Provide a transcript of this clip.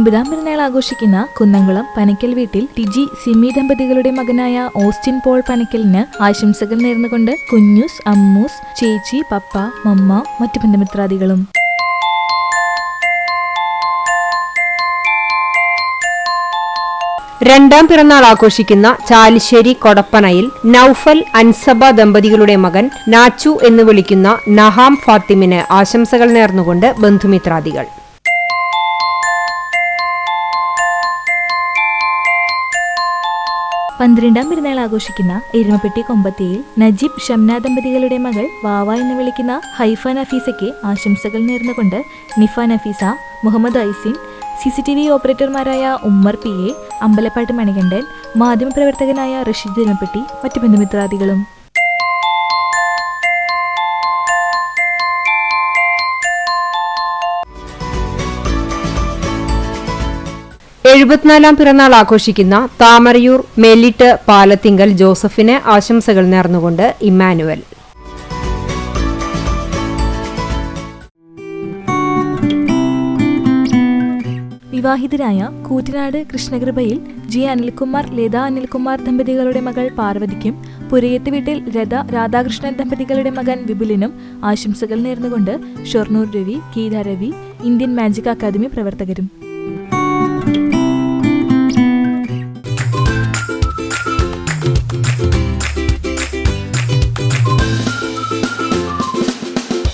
50-ാം പിറന്നാൾ ആഘോഷിക്കുന്ന കുന്നംകുളം പനക്കൽ വീട്ടിൽ ടിജി സിമി ദമ്പതികളുടെ മകനായ ഓസ്റ്റിൻ പോൾ പനക്കലിന് ആശംസകൾ നേർന്നുകൊണ്ട് കുഞ്ഞൂസ്, അമ്മൂസ്, ചേച്ചി, പപ്പ, മമ്മ, മറ്റു ബന്ധുമിത്രാദികളും. രണ്ടാം പിറന്നാൾ ആഘോഷിക്കുന്ന ചാലിശ്ശേരി കൊടപ്പനയിൽ നൌഫൽ, അൻസബ ദമ്പതികളുടെ മകൻ നാച്ചു എന്ന് വിളിക്കുന്ന നഹാം ഫാത്തിമിന് ആശംസകൾ നേർന്നുകൊണ്ട് ബന്ധുമിത്രാദികൾ. പന്ത്രണ്ടാം പിറന്നാൾ ആഘോഷിക്കുന്ന എരുമപ്പെട്ടി കൊമ്പത്തിയിൽ നജീബ്, ഷംന ദമ്പതികളുടെ മകൾ വാവ എന്ന് വിളിക്കുന്ന ഹൈഫ നഫീസയ്ക്ക് ആശംസകൾ നേർന്നുകൊണ്ട് നിഫ നഫീസ, മുഹമ്മദ് ഐസിൻ, CCTV ഓപ്പറേറ്റർമാരായ ഉമ്മർ PA, അമ്പലപ്പാട്ട് മണികണ്ഠൻ, മാധ്യമപ്രവർത്തകനായ റഷീദ് എരുമപ്പെട്ടി, മറ്റു ബന്ധുമിത്രാദികളും. എഴുപത്തിനാലാം പിറന്നാൾ ആഘോഷിക്കുന്ന താമരയൂർ മേലിട്ട് പാലത്തിങ്കൽ ജോസഫിന് ആശംസകൾ നേർന്നുകൊണ്ട് ഇമ്മാനുവൽ. വിവാഹിതരായ കൂറ്റനാട് കൃഷ്ണകൃപയിൽ G. അനിൽകുമാർ, ലത അനിൽകുമാർ ദമ്പതികളുടെ മകൾ പാർവതിക്കും പുരയത്ത് വീട്ടിൽ രാധാകൃഷ്ണൻ ദമ്പതികളുടെ മകൻ വിപുലിനും ആശംസകൾ നേർന്നുകൊണ്ട് Shoranur Ravi, Geetha Ravi, Indian magic academy പ്രവർത്തകരും.